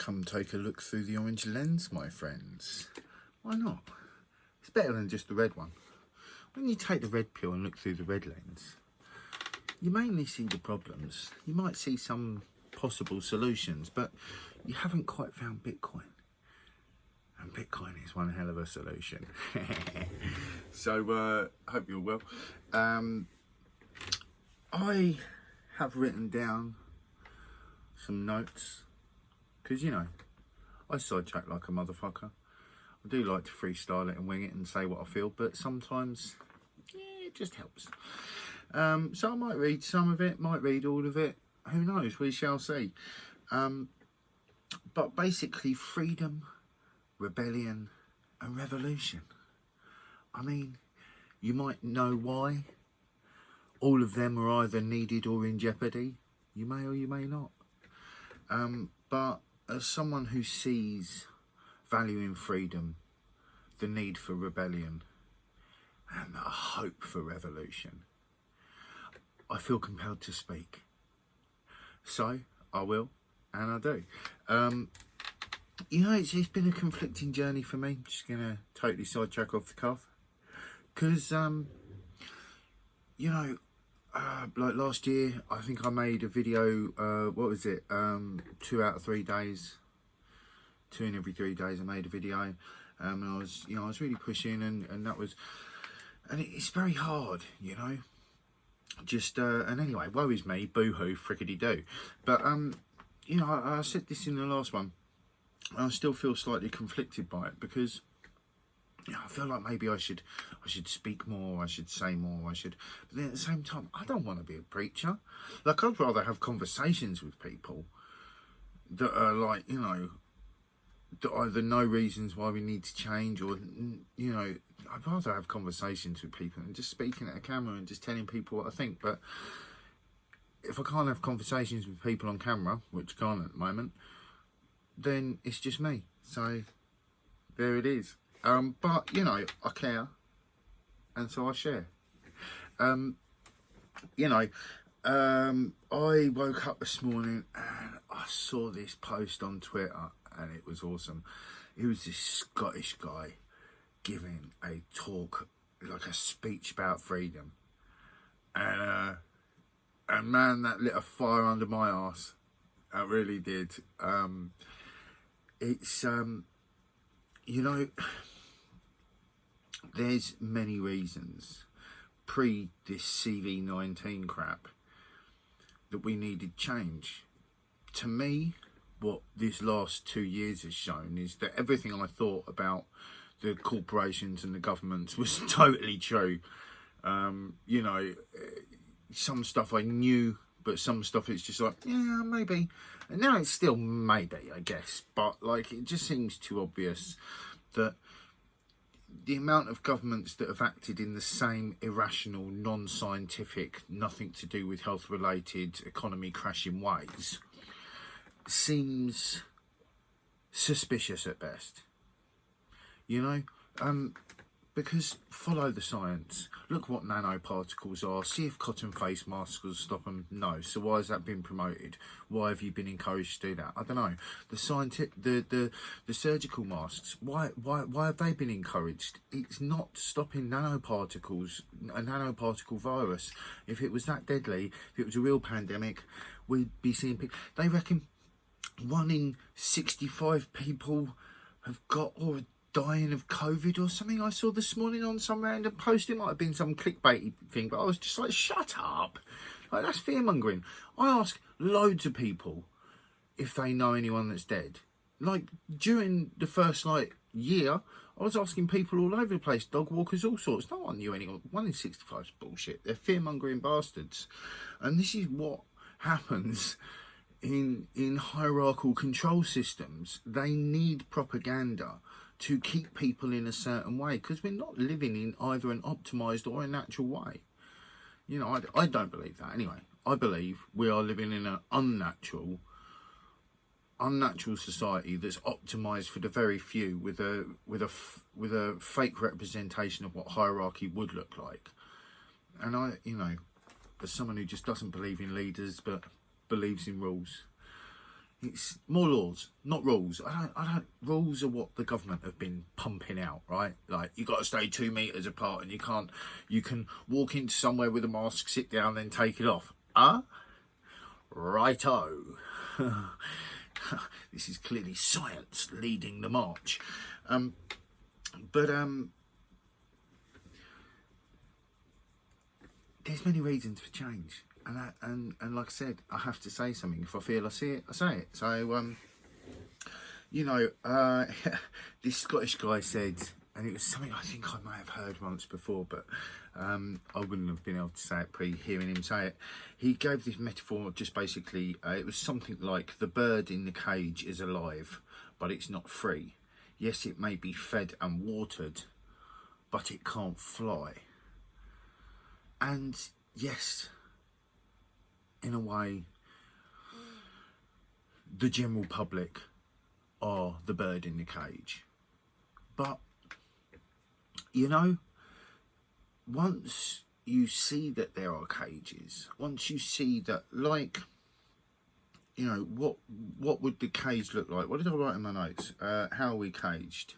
come take a look through the orange lens, my friends. Why not? It's better than just the red one. When you take the red pill and look through the red lens, you mainly see the problems. You might see some possible solutions, but you haven't quite found Bitcoin. And Bitcoin is one hell of a solution. So, hope you're well. I have written down some notes, because, you know, I sidetrack like a motherfucker. I do like to freestyle it and wing it and say what I feel, but sometimes, yeah, it just helps. So I might read some of it, might read all of it. Who knows? We shall see. But basically, freedom, rebellion, and revolution. I mean, you might know why. All of them are either needed or in jeopardy. You may or you may not. But as someone who sees value in freedom, the need for rebellion, and the hope for revolution, I feel compelled to speak. So, I will, and I do. You know, it's been a conflicting journey for me. I'm just going to totally sidetrack off the cuff. Because, you know, like last year, I think I made a video, what was it, 2 out of 3 days, 2 in every 3 days I made a video, and I was, you know, I was really pushing, and that was, and it's very hard, you know, just, and anyway, woe is me, boo-hoo, frickety-doo, but, you know, I said this in the last one, I still feel slightly conflicted by it, because, you know, I feel like maybe I should speak more, I should say more, but then at the same time, I don't want to be a preacher. Like, I'd rather have conversations with people that are like, you know, that either know reasons why we need to change, or, you know, I'd rather have conversations with people and just speaking at a camera and just telling people what I think. But if I can't have conversations with people on camera, which I can't at the moment, then it's just me. So there it is. But, you know, I care, and so I share. You know, I woke up this morning and I saw this post on Twitter, and it was awesome. It was this Scottish guy giving a talk, like a speech about freedom. And man, that lit a fire under my arse. It really did. It's, you know, there's many reasons pre this CV19 crap that we needed change. To me, what this last 2 years has shown is that everything I thought about the corporations and the governments was totally true. You know, some stuff I knew, but some stuff it's just like, yeah, maybe. And now it's still maybe, I guess. But, like, it just seems too obvious that the amount of governments that have acted in the same irrational, non-scientific, nothing to do with health-related, economy-crashing ways seems suspicious at best. You know? Because follow the science. Look what nanoparticles are. See if cotton face masks will stop them. No. So why has that been promoted? Why have you been encouraged to do that? I don't know. The surgical masks. Why have they been encouraged? It's not stopping nanoparticles, a nanoparticle virus. If it was that deadly, if it was a real pandemic, we'd be seeing people. They reckon 1 in 65 people have got or dying of COVID or something. I saw this morning on some random post. It might have been some clickbait thing, but I was just like, shut up. Like, that's fear-mongering. I ask loads of people if they know anyone that's dead. Like, during the first, like, year, I was asking people all over the place, dog walkers, all sorts. No one knew anyone. 1 in 65 is bullshit. They're fear-mongering bastards. And this is what happens in hierarchical control systems. They need propaganda to keep people in a certain way, because we're not living in either an optimised or a natural way. You know, I don't believe that anyway. I believe we are living in an unnatural society that's optimised for the very few, with a fake representation of what hierarchy would look like. And I, you know, as someone who just doesn't believe in leaders but believes in rules, It's more laws, not rules. Rules are what the government have been pumping out, right? Like, you got to stay 2 meters apart, and you can walk into somewhere with a mask, sit down, then take it off. Righto. This is clearly science leading the march. There's many reasons for change. And like I said, I have to say something. If I feel I see it, I say it. So, this Scottish guy said, and it was something I think I may have heard once before, but I wouldn't have been able to say it pre-hearing him say it. He gave this metaphor, just basically, it was something like, the bird in the cage is alive, but it's not free. Yes, it may be fed and watered, but it can't fly. And yes, in a way, the general public are the bird in the cage. But, once you see that there are cages, once you see that, like, what would the cage look like? What did I write in my notes? How are we caged?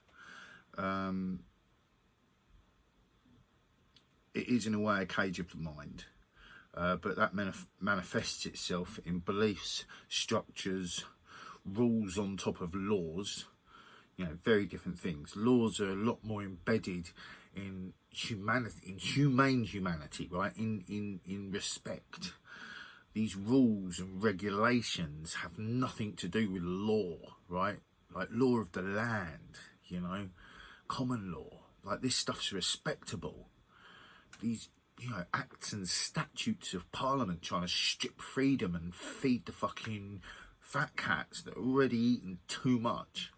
It is in a way a cage of the mind. But that manifests itself in beliefs, structures, rules on top of laws. Very different things. Laws are a lot more embedded in humanity, in humane humanity, right? In respect. These rules and regulations have nothing to do with law, right? Like law of the land, common law. Like, this stuff's respectable. These acts and statutes of Parliament trying to strip freedom and feed the fucking fat cats that are already eating too much.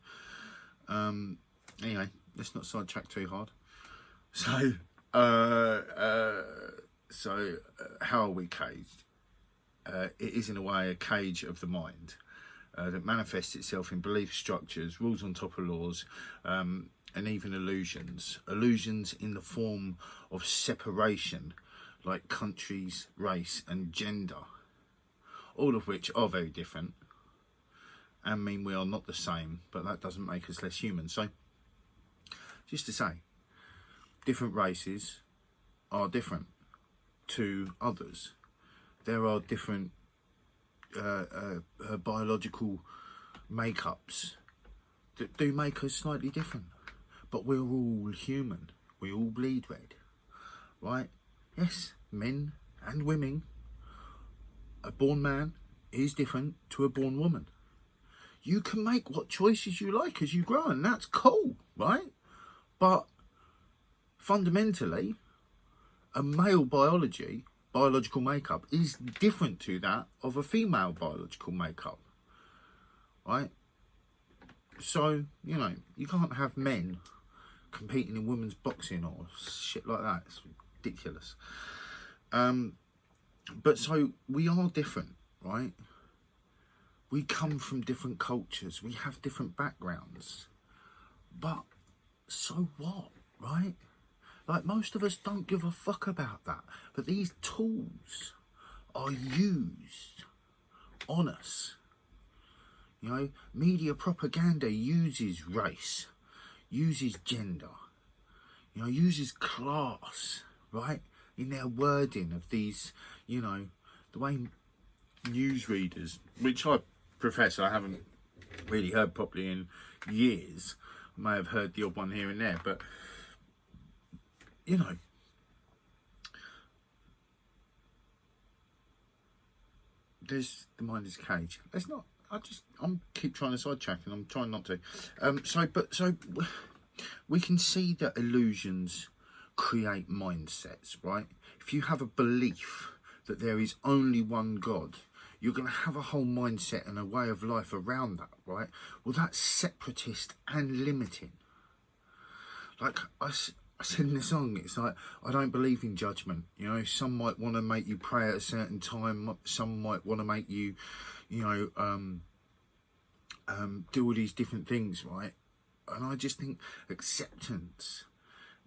Anyway, let's not sidetrack too hard. So, how are we caged? It is in a way a cage of the mind that manifests itself in belief structures, rules on top of laws, and even illusions. Illusions in the form of separation, like countries, race and gender, all of which are very different and mean we are not the same, but that doesn't make us less human. So, just to say, different races are different to others. There are different biological makeups that do make us slightly different. But we're all human. We all bleed red, right? Yes, men and women. A born man is different to a born woman. You can make what choices you like as you grow, and that's cool, right? But fundamentally, a male biological makeup is different to that of a female biological makeup, right? So, you can't have men competing in women's boxing or shit like that. It's ridiculous. But so we are different, right? We come from different cultures. We have different backgrounds. But so what, right? Like, most of us don't give a fuck about that. But these tools are used on us. Media propaganda uses race, uses gender, uses class, right? In their wording of these, the way newsreaders, which I profess I haven't really heard properly in years. I may have heard the odd one here and there, but, there's the mind is cage. Let's not. I'm keep trying to sidetrack, and I'm trying not to. So we can see that illusions create mindsets, right? If you have a belief that there is only one God, you're going to have a whole mindset and a way of life around that, right? Well, that's separatist and limiting. Like I said in the song, it's like, I don't believe in judgment. Some might want to make you pray at a certain time. Some might want to make you, do all these different things, right? And I just think acceptance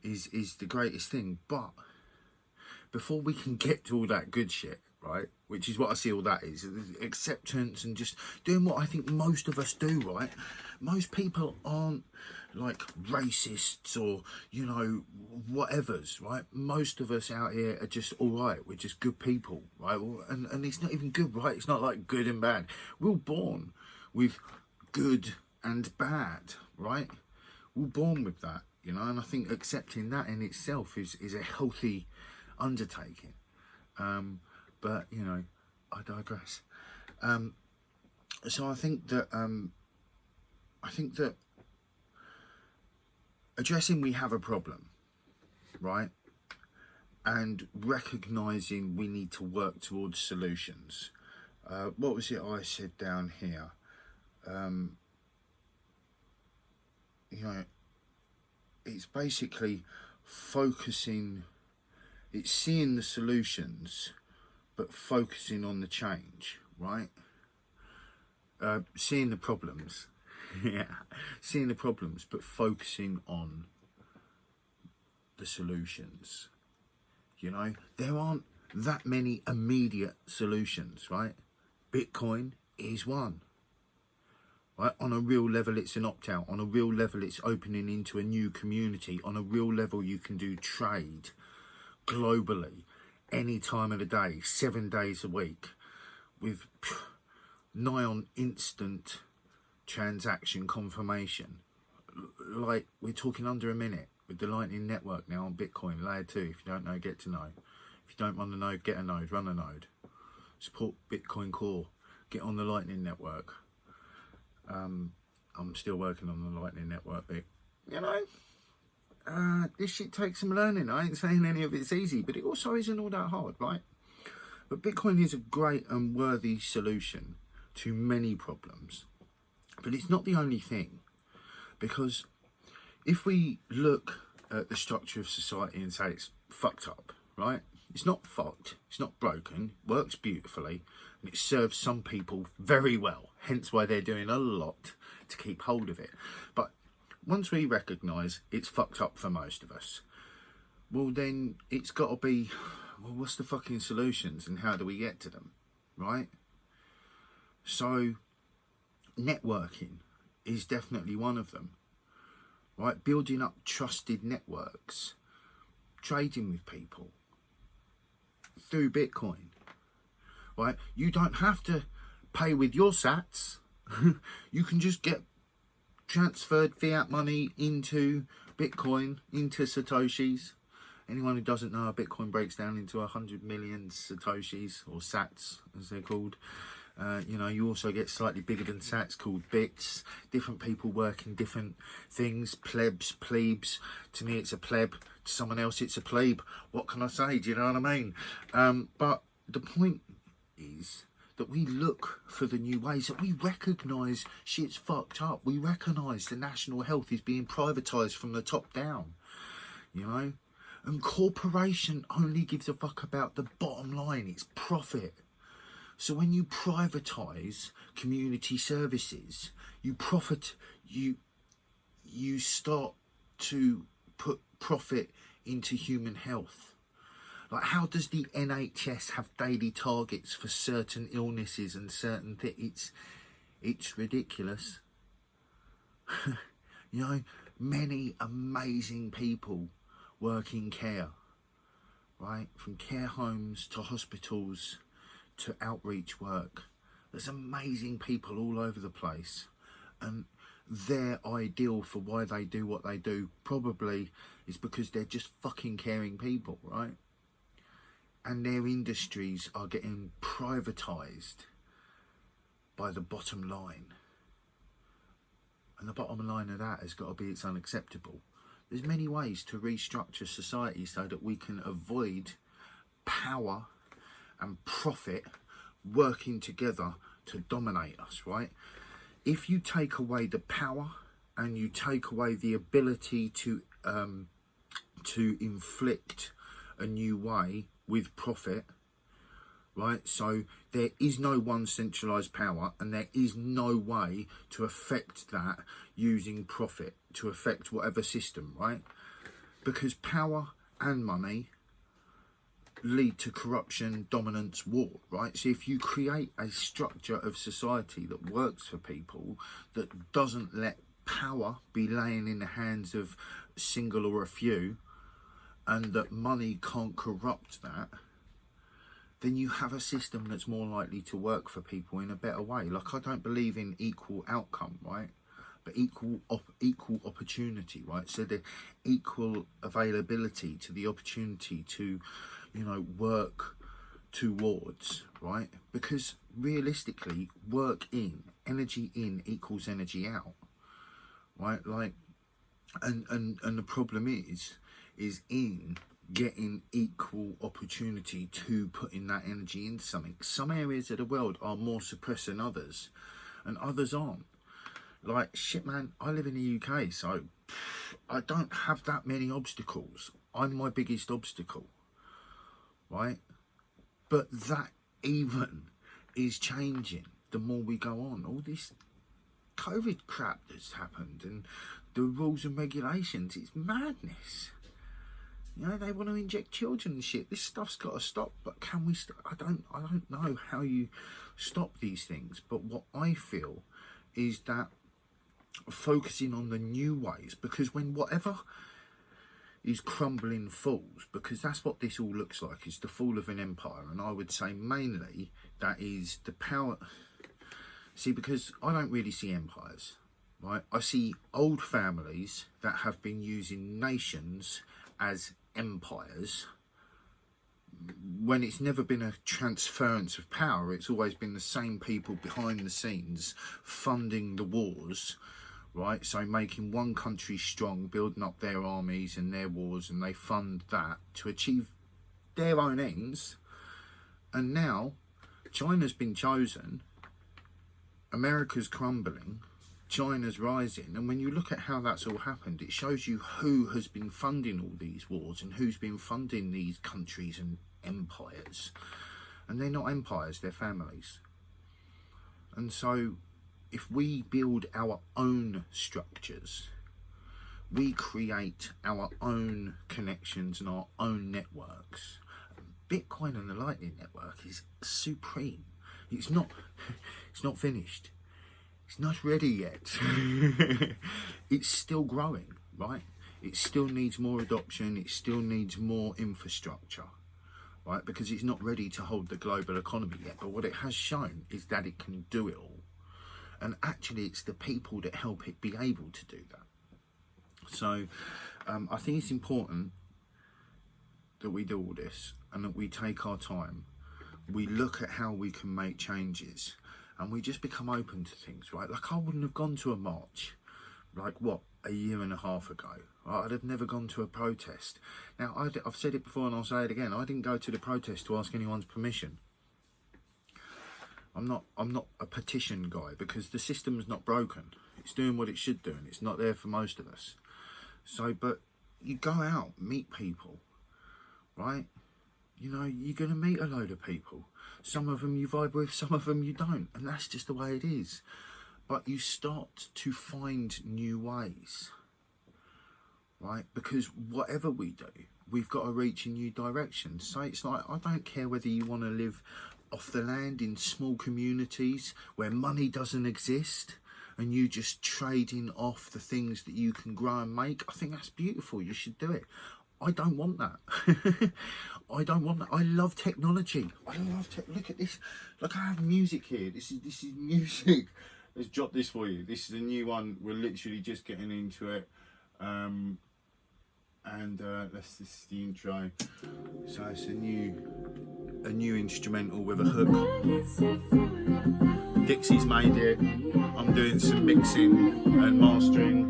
is the greatest thing. But before we can get to all that good shit, right? Which is what I see all that is, acceptance and just doing what I think most of us do, right? Most people aren't like racists or, you know, whatevers, right? Most of us out here are just all right. We're just good people, right? And it's not even good, right? It's not like good and bad. We're all born with good and bad, right? We're born with that, you know, and I think accepting that in itself is a healthy undertaking. But, you know, I digress. So I think that addressing we have a problem, right? And recognising we need to work towards solutions. What was it I said down here? You know, it's basically focusing, it's seeing the solutions, but focusing on the change, right? Seeing the problems, yeah, seeing the problems, but focusing on the solutions. You know, there aren't that many immediate solutions, right? Bitcoin is one. Right? On a real level, it's an opt-out. On a real level, it's opening into a new community. On a real level, you can do trade globally, any time of the day, 7 days a week, with nigh on instant transaction confirmation. Like, we're talking under a minute with the Lightning Network now on Bitcoin, layer 2. If you don't know, get to know. If you don't run a node, get a node, run a node. Support Bitcoin Core. Get on the Lightning Network. I'm still working on the Lightning Network bit. You know, this shit takes some learning. I ain't saying any of it's easy, but it also isn't all that hard, right? But Bitcoin is a great and worthy solution to many problems. But it's not the only thing. Because if we look at the structure of society and say it's fucked up, right? It's not fucked, it's not broken, works beautifully, and it serves some people very well, hence why they're doing a lot to keep hold of it. But once we recognise it's fucked up for most of us, well then it's got to be, well, what's the fucking solutions and how do we get to them, right? So networking is definitely one of them, right? Building up trusted networks, trading with people through Bitcoin, right? You don't have to pay with your sats. You can just get transferred fiat money into Bitcoin, into Satoshis. Anyone who doesn't know, Bitcoin breaks down into 100 million Satoshis, or sats as they're called. You know, you also get slightly bigger than sats called bits. Different people working different things. Plebs, plebes. To me, it's a pleb. To someone else, it's a plebe. What can I say? Do you know what I mean? But the point is that we look for the new ways, that we recognise shit's fucked up. We recognise the national health is being privatised from the top down. You know? And corporation only gives a fuck about the bottom line. It's profit. So when you privatise community services, you start to put profit into human health. Like, how does the NHS have daily targets for certain illnesses and certain things? It's ridiculous. You know, many amazing people work in care, right? From care homes to hospitals to outreach work. There's amazing people all over the place, and their ideal for why they do what they do probably is because they're just fucking caring people, right? And their industries are getting privatised by the bottom line. And the bottom line of that has got to be it's unacceptable. There's many ways to restructure society so that we can avoid power and profit working together to dominate us, right? If you take away the power and you take away the ability to inflict a new way with profit, right? So there is no one centralised power, and there is no way to affect that using profit to affect whatever system, right? Because power and money, lead to corruption, dominance, war, right? So if you create a structure of society that works for people, that doesn't let power be laying in the hands of a single or a few, and that money can't corrupt that, then you have a system that's more likely to work for people in a better way. Like, I don't believe in equal outcome, right? But equal opportunity, right? So the equal availability to the opportunity to, you know, work towards, right? Because realistically, work in, energy in equals energy out, right? Like, and the problem is in getting equal opportunity to putting that energy into something. Some areas of the world are more suppressed than others, and others aren't. Like, shit, man, I live in the UK, so I don't have that many obstacles. I'm my biggest obstacle, right? But that even is changing the more we go on. All this COVID crap that's happened and the rules and regulations, it's madness. You know, they want to inject children and shit. This stuff's got to stop. But can we I don't know how you stop these things. But what I feel is that focusing on the new ways, because when whatever is crumbling falls, because that's what this all looks like, is the fall of an empire. And I would say mainly that is the power. See, because I don't really see empires, right? I see old families that have been using nations as empires, when it's never been a transference of power. It's always been the same people behind the scenes funding the wars, right? So making one country strong, building up their armies and their wars, and they fund that to achieve their own ends. And now China's been chosen, America's crumbling, China's rising, and when you look at how that's all happened, it shows you who has been funding all these wars and who's been funding these countries and empires. And they're not empires, they're families. And so if we build our own structures, we create our own connections and our own networks. Bitcoin and the Lightning Network is supreme. It's not finished. It's not ready yet. It's still growing, right? It still needs more adoption. It still needs more infrastructure, right? Because it's not ready to hold the global economy yet. But what it has shown is that it can do it all. And actually, it's the people that help it be able to do that. So I think it's important that we do all this and that we take our time. We look at how we can make changes, and we just become open to things, right? Like, I wouldn't have gone to a march, like, what, a year and a half ago. Right? I'd have never gone to a protest. Now, I've said it before and I'll say it again. I didn't go to the protest to ask anyone's permission. I'm not a petition guy, because the system's not broken. It's doing what it should do, and it's not there for most of us. So, but you go out, meet people, right? You know, you're going to meet a load of people. Some of them you vibe with, some of them you don't. And that's just the way it is. But you start to find new ways, right? Because whatever we do, we've got to reach in new directions. So it's like, I don't care whether you want to live off the land in small communities where money doesn't exist and you just trading off the things that you can grow and make. I think that's beautiful. You should do it. I don't want that. I don't want that. I love technology. Look at this. Look, I have music here. This is music. Let's drop this for you. This is a new one. We're literally just getting into it. This is the intro. So it's a new instrumental with a hook. Dixie's made it. I'm doing some mixing and mastering.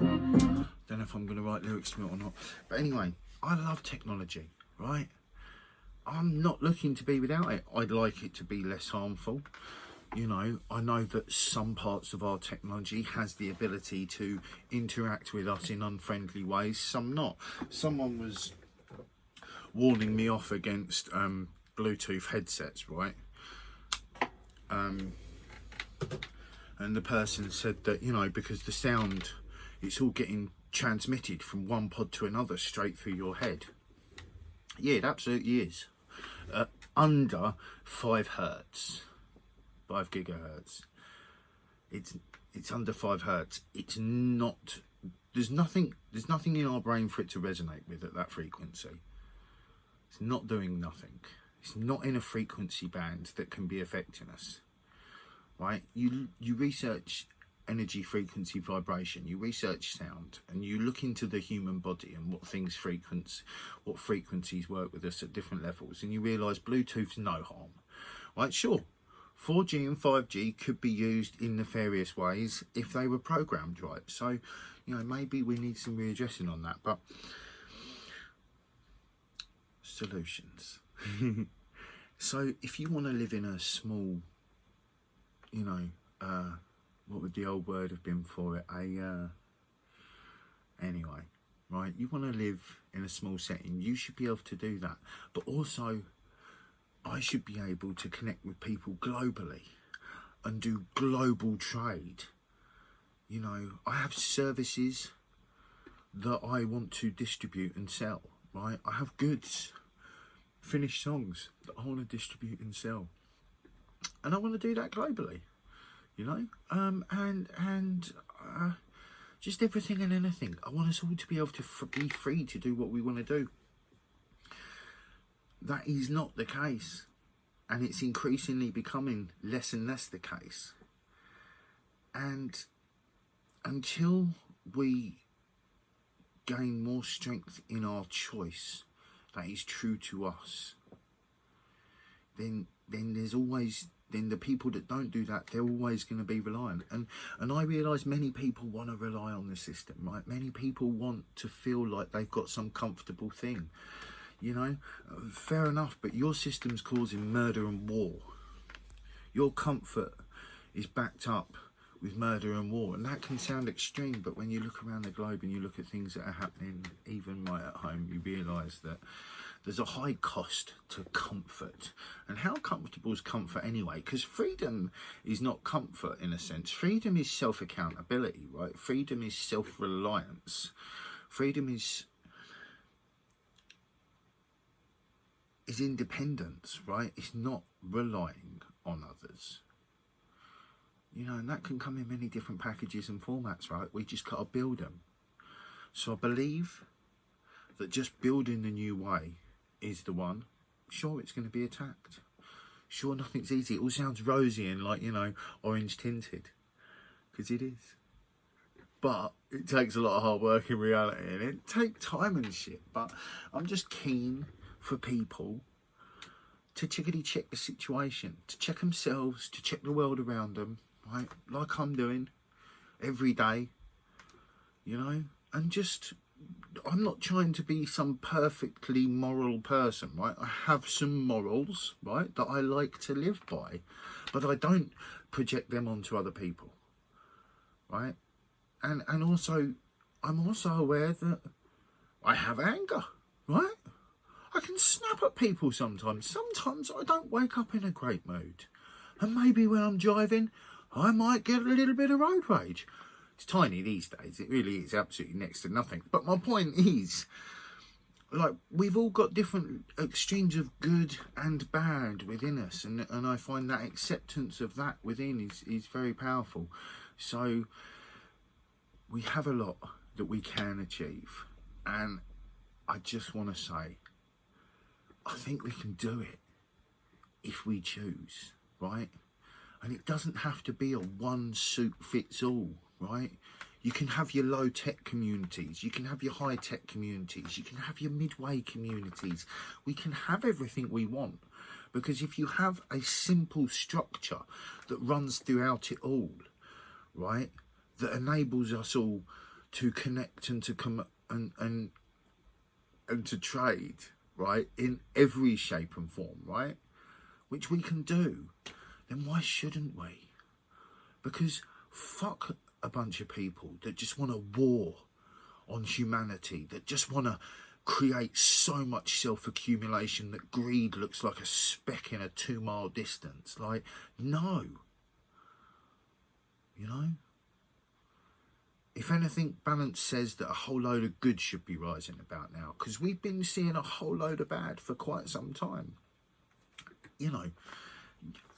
Don't know if I'm going to write lyrics to it or not. But anyway, I love technology, right? I'm not looking to be without it. I'd like it to be less harmful. You know, I know that some parts of our technology has the ability to interact with us in unfriendly ways, some not. Someone was warning me off against Bluetooth headsets, right? And the person said that, you know, because the sound, it's all getting transmitted from one pod to another straight through your head. Yeah, it absolutely is. under 5 hertz, 5 gigahertz. It's under 5 hertz. It's not. There's nothing in our brain for it to resonate with at that frequency. It's not doing nothing. It's not in a frequency band that can be affecting us, right? You research energy, frequency, vibration. You research sound, and you look into the human body and what frequencies work with us at different levels, and you realise Bluetooth's no harm, right? Sure, 4G and 5G could be used in nefarious ways if they were programmed right. So, you know, maybe we need some readdressing on that. But solutions. So if you want to live in a small, you know, what would the old word have been for it? Anyway, right? You want to live in a small setting, you should be able to do that. But also, I should be able to connect with people globally and do global trade. You know, I have services that I want to distribute and sell, right? I have goods, finished songs that I want to distribute and sell. And I want to do that globally, you know? Just everything and anything. I want us all to be able to be free to do what we want to do. That is not the case. And it's increasingly becoming less and less the case. And until we gain more strength in our choice that is true to us, then there's always, then the people that don't do that, they're always going to be reliant. And I realise many people want to rely on the system, right? Many people want to feel like they've got some comfortable thing, you know? Fair enough, but your system's causing murder and war. Your comfort is backed up with murder and war, and that can sound extreme, but when you look around the globe and you look at things that are happening even right at home, you realise that there's a high cost to comfort. And how comfortable is comfort anyway? Because freedom is not comfort in a sense. Freedom is self-accountability, right? Freedom is self-reliance. Freedom is independence, right? It's not relying on others. You know, and that can come in many different packages and formats, right? We just got to build them. So I believe that just building the new way is the one. Sure, it's going to be attacked. Sure, nothing's easy. It all sounds rosy and like, you know, orange tinted. Because it is. But it takes a lot of hard work in reality. And it takes time and shit. But I'm just keen for people to chickadee check the situation. To check themselves. To check the world around them. Right, like I'm doing every day, you know, and just, I'm not trying to be some perfectly moral person, right? I have some morals, right, that I like to live by, but I don't project them onto other people, right? And also, I'm also aware that I have anger, right? I can snap at people sometimes. Sometimes I don't wake up in a great mood, and maybe when I'm driving, I might get a little bit of road rage. It's tiny these days. It really is absolutely next to nothing. But my point is, like, we've all got different extremes of good and bad within us. And I find that acceptance of that within is very powerful. So we have a lot that we can achieve. And I just want to say, I think we can do it if we choose, right? And it doesn't have to be a one suit fits all, right? You can have your low tech communities, you can have your high tech communities, you can have your midway communities. We can have everything we want, because if you have a simple structure that runs throughout it all, right, that enables us all to connect and to come and to trade, right, in every shape and form, right, which we can do, then why shouldn't we? Because fuck a bunch of people that just want a war on humanity, that just want to create so much self-accumulation that greed looks like a speck in a 2-mile distance. Like, no. You know? If anything, balance says that a whole load of good should be rising about now, because we've been seeing a whole load of bad for quite some time. you know,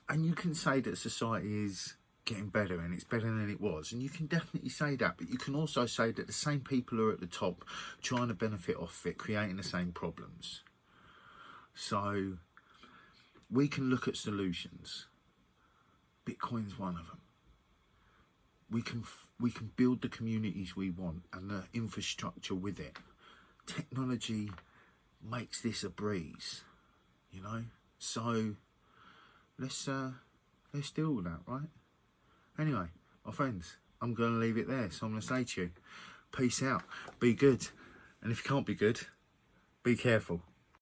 and you can say that society is getting better and it's better than it was, and you can definitely say that, but you can also say that the same people are at the top trying to benefit off it, creating the same problems. So we can look at solutions. Bitcoin's one of them. We can build the communities we want and the infrastructure with it. Technology makes this a breeze, you know. So let's do all that, right? Anyway, my friends, I'm going to leave it there. So I'm going to say to you, peace out, be good, and if you can't be good, be careful.